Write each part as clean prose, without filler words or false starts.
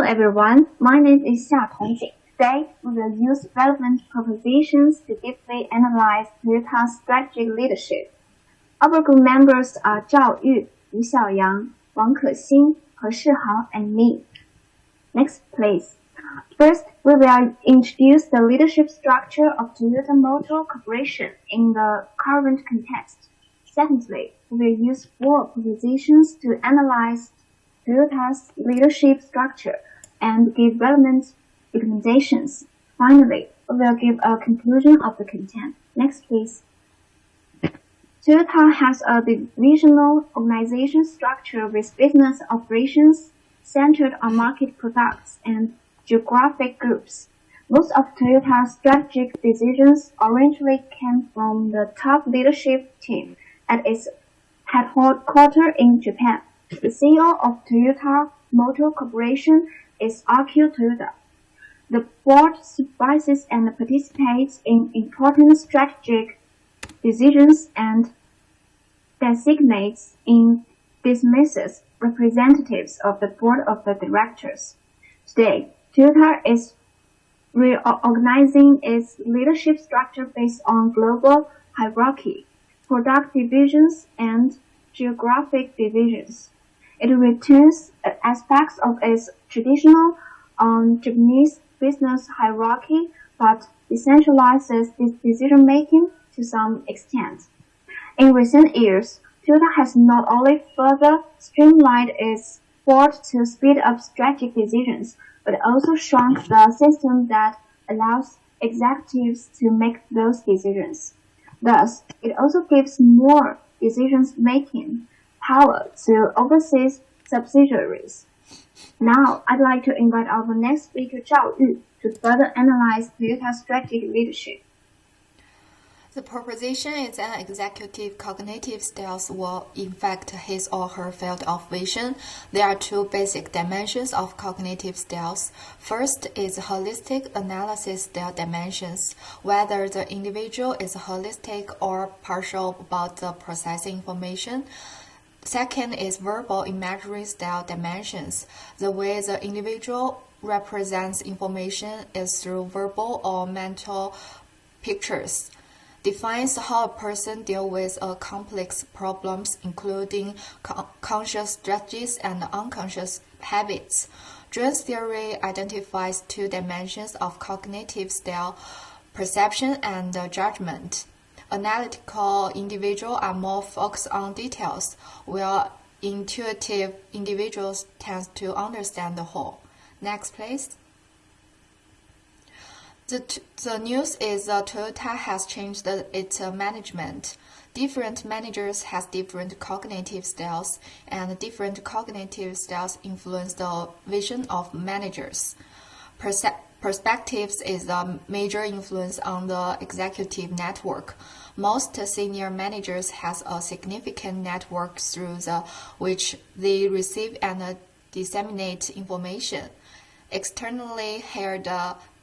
Hello everyone, my name is Tongjing Xia. Today, we will use relevant propositions to deeply analyze Toyota's strategic leadership. Our group members are Zhao Yu, Xiaoyang, Wang Kexin, Shihao and me. Next, please. First, we will introduce the leadership structure of Toyota Motor Corporation in the current context. Secondly, we will use 4 propositions to analyze Toyota's leadership structure and give relevant recommendations. Finally, we will give a conclusion of the content. Next, please. Toyota has a divisional organization structure with business operations centered on market products and geographic groups. Most of Toyota's strategic decisions originally came from the top leadership team at its headquarters in Japan. The CEO of Toyota Motor Corporation is Akio Toyoda. The board supervises and participates in important strategic decisions and designates and dismisses representatives of the board of directors. Today, Toyota is reorganizing its leadership structure based on global hierarchy, product divisions, and geographic divisions. It retains aspects of its traditional Japanese business hierarchy, but decentralizes its decision-making to some extent. In recent years, Toyota has not only further streamlined its board to speed up strategic decisions, but also shrunk the system that allows executives to make those decisions. Thus, it also gives more decision-making power to overseas subsidiaries. Now, I'd like to invite our next speaker, Zhao Yu, to further analyze Toyota's strategic leadership. The proposition is an executive cognitive styles will affect his or her field of vision. There are 2 basic dimensions of cognitive styles. First is holistic analysis style dimensions, whether the individual is holistic or partial about the processing information. Second is verbal imagery style dimensions. The way the individual represents information is through verbal or mental pictures. Defines how a person deals with complex problems, including conscious strategies and unconscious habits. Zhao's theory identifies 2 dimensions of cognitive style, perception and judgment. Analytical individuals are more focused on details, while intuitive individuals tend to understand the whole. Next, please. The news is Toyota has changed its management. Different managers have different cognitive styles, and different cognitive styles influence the vision of managers. Perspectives is a major influence on the executive network. Most senior managers have a significant network through which they receive and disseminate information. Externally hired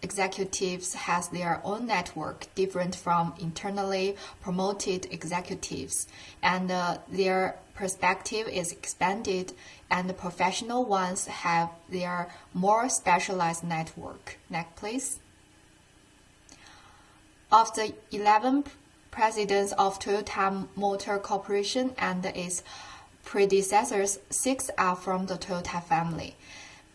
executives have their own network, different from internally promoted executives, and their perspective is expanded, and the professional ones have their more specialized network. Next, please. Of the 11 presidents of Toyota Motor Corporation and its predecessors, 6 are from the Toyota family.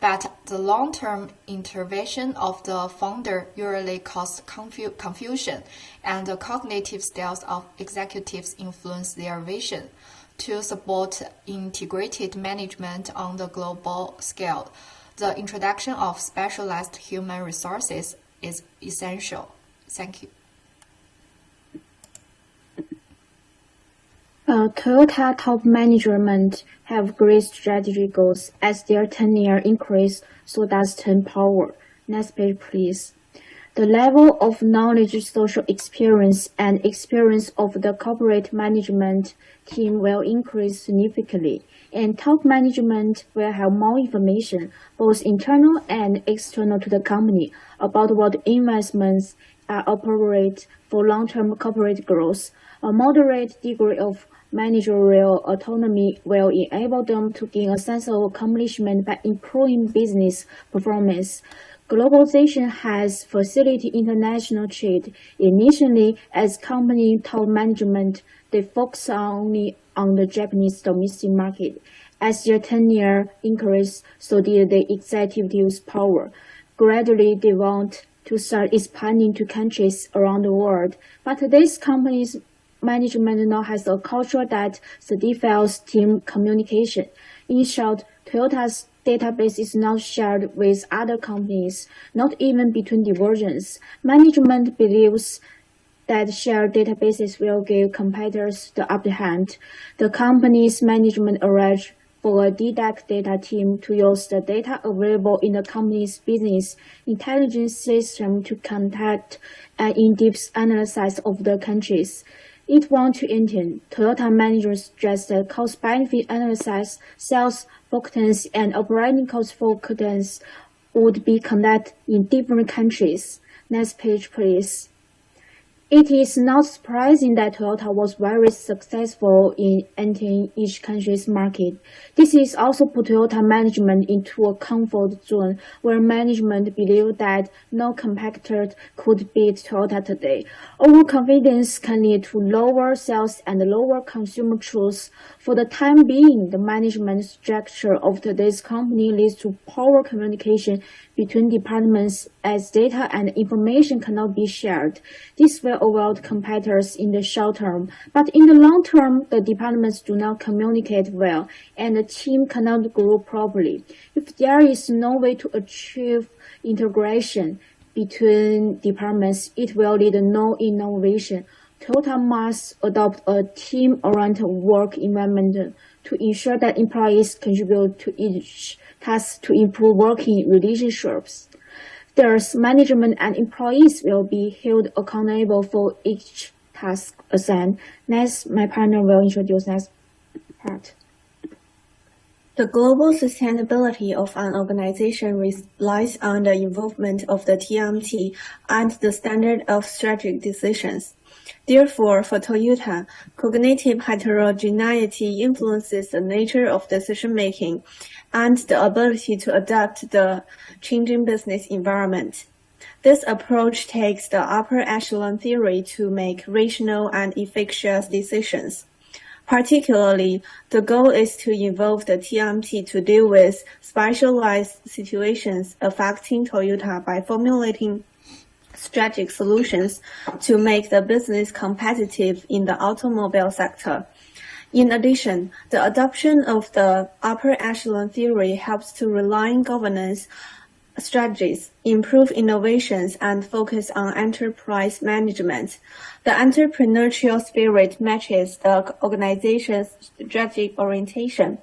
But the long-term intervention of the founder usually causes confusion, and the cognitive styles of executives influence their vision. To support integrated management on the global scale, the introduction of specialized human resources is essential. Thank you. Toyota top management have great strategy goals. As their tenure increase, so does turn power. Next page, please. The level of knowledge, social experience, and experience of the corporate management team will increase significantly, and top management will have more information, both internal and external to the company, about what investments are appropriate for long-term corporate growth. A moderate degree of managerial autonomy will enable them to gain a sense of accomplishment by improving business performance. Globalization has facilitated international trade. Initially, as company top management, they focus only on the Japanese domestic market. As their tenure increased, so did the executive's power. Gradually, they want to start expanding to countries around the world. But today's company's management now has a culture that certifies team communication. In short, Toyota's database is not shared with other companies, not even between divisions. Management believes that shared databases will give competitors the upper hand. The company's management arranged for a dedicated data team to use the data available in the company's business intelligence system to conduct an in-depth analysis of the countries it wants to enter. Toyota managers stress that cost-benefit analysis, sales forecasts, and operating cost forecasts would be conducted in different countries. Next page, please. It is not surprising that Toyota was very successful in entering each country's market. This is also put Toyota management into a comfort zone where management believed that no competitor could beat Toyota today. Overconfidence can lead to lower sales and lower consumer trust. For the time being, the management structure of today's company leads to poor communication between departments as data and information cannot be shared. This will overwhelm competitors in the short term, but in the long term, the departments do not communicate well and the team cannot grow properly. If there is no way to achieve integration between departments, it will lead to no innovation. Toyota must adopt a team-oriented work environment to ensure that employees contribute to each task to improve working relationships. Thus, management and employees will be held accountable for each task assigned. Next, my partner will introduce next part. The global sustainability of an organization relies on the involvement of the TMT and the standard of strategic decisions. Therefore, for Toyota, cognitive heterogeneity influences the nature of decision-making and the ability to adapt the changing business environment. This approach takes the upper echelon theory to make rational and efficacious decisions. Particularly, the goal is to involve the TMT to deal with specialized situations affecting Toyota by formulating strategic solutions to make the business competitive in the automobile sector. In addition, the adoption of the upper echelon theory helps to realign governance strategies, improve innovations, and focus on enterprise management. The entrepreneurial spirit matches the organization's strategic orientation.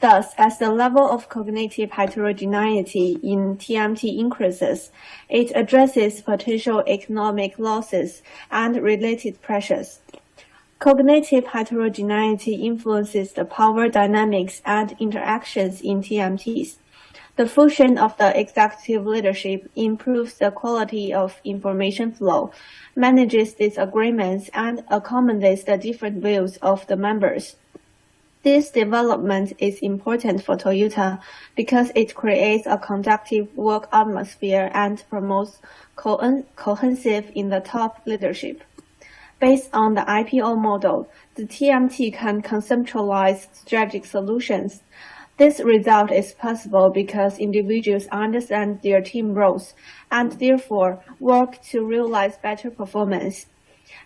Thus, as the level of cognitive heterogeneity in TMT increases, it addresses potential economic losses and related pressures. Cognitive heterogeneity influences the power dynamics and interactions in TMTs. The function of the executive leadership improves the quality of information flow, manages disagreements, and accommodates the different views of the members. This development is important for Toyota because it creates a conducive work atmosphere and promotes cohesive in the top leadership. Based on the IPO model, the TMT can conceptualize strategic solutions. This result is possible because individuals understand their team roles and therefore work to realize better performance.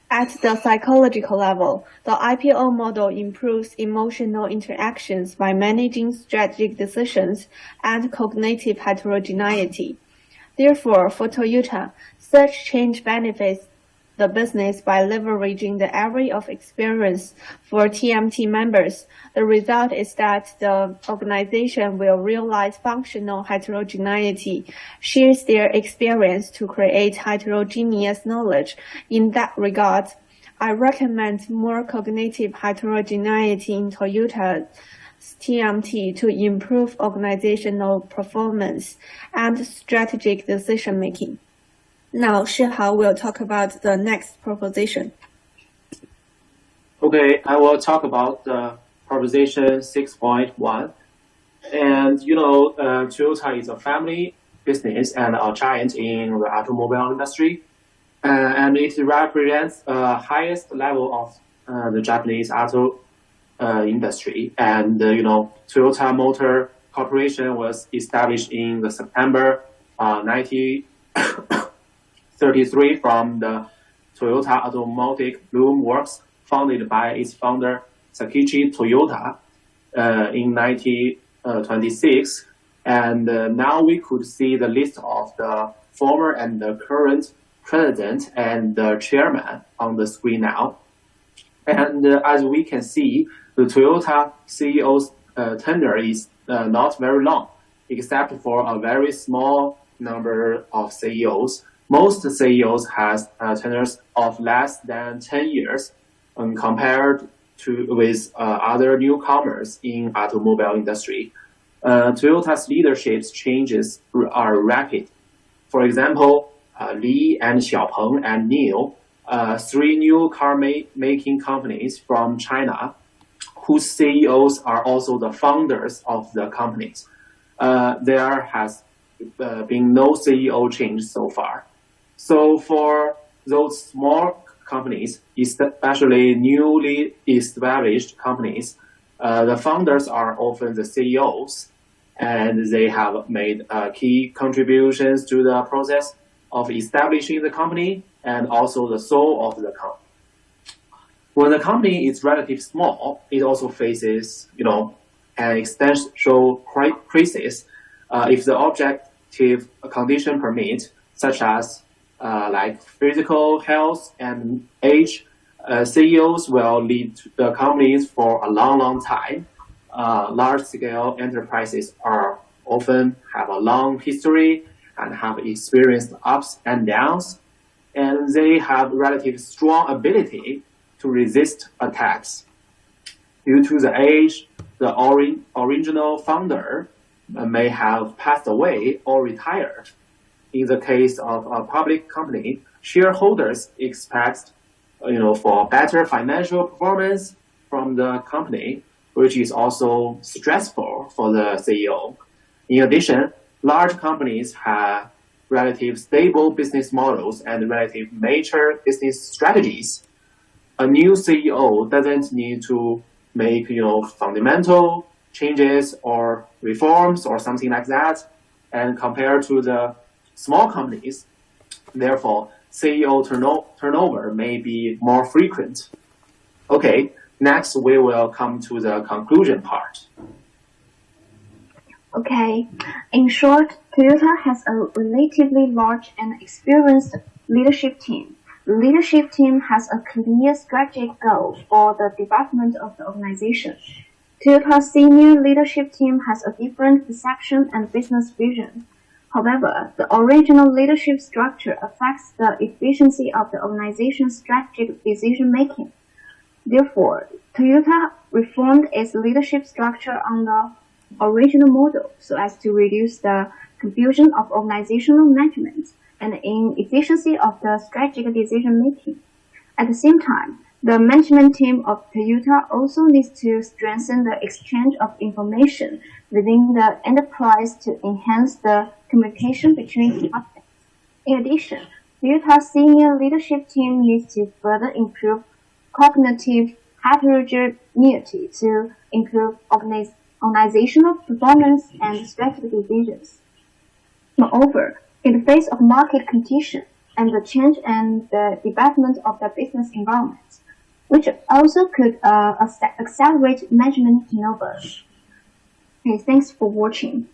At the psychological level, the IPO model improves emotional interactions by managing strategic decisions and cognitive heterogeneity. Therefore, for Toyota, such change benefits the business by leveraging the area of experience for TMT members. The result is that the organization will realize functional heterogeneity, shares their experience to create heterogeneous knowledge. In that regard, I recommend more cognitive heterogeneity in Toyota's TMT to improve organizational performance and strategic decision-making. Now, Shihao will talk about the next proposition. Okay, I will talk about the proposition 6.1. And Toyota is a family business and a giant in the automobile industry. And it represents the highest level of the Japanese auto industry. And, Toyota Motor Corporation was established in the September 1933 from the Toyota Automotive Loom Works, founded by its founder Sakichi Toyota in 1926. And now we could see the list of the former and the current president and the chairman on the screen now. And as we can see, the Toyota CEO's tenure is not very long, except for a very small number of CEOs. Most CEOs has tenures of less than 10 years compared with other newcomers in automobile industry. Toyota's leadership changes are rapid. For example, Li and Xiaopeng and Neil, three new car making companies from China, whose CEOs are also the founders of the companies. There has been no CEO change so far. So for those small companies, especially newly established companies, the founders are often the CEOs, and they have made key contributions to the process of establishing the company and also the soul of the company. When the company is relatively small, it also faces, an existential crisis if the objective condition permit, such as like physical health and age. CEOs will lead the companies for a long time. Large-scale enterprises are often have a long history and have experienced ups and downs, and they have relatively strong ability to resist attacks. Due to the age, the original founder may have passed away or retired. In the case of a public company, shareholders expect, for better financial performance from the company, which is also stressful for the CEO. In addition, large companies have relative stable business models and relative mature business strategies. A new CEO doesn't need to make, fundamental changes or reforms or something like that. And compared to the small companies, therefore, CEO turnover may be more frequent. Okay, next we will come to the conclusion part. Okay, in short, Toyota has a relatively large and experienced leadership team. The leadership team has a clear strategic goal for the development of the organization. Toyota's senior leadership team has a different perception and business vision. However, the original leadership structure affects the efficiency of the organization's strategic decision-making. Therefore, Toyota reformed its leadership structure on the original model so as to reduce the confusion of organizational management and inefficiency of the strategic decision-making. At the same time, the management team of Toyota also needs to strengthen the exchange of information within the enterprise to enhance the communication between departments. In addition, Toyota's senior leadership team needs to further improve cognitive heterogeneity to improve organizational performance and strategic decisions. Moreover, in the face of market conditions and the change and the development of the business environment, which also could accelerate management turnover. Okay, thanks for watching.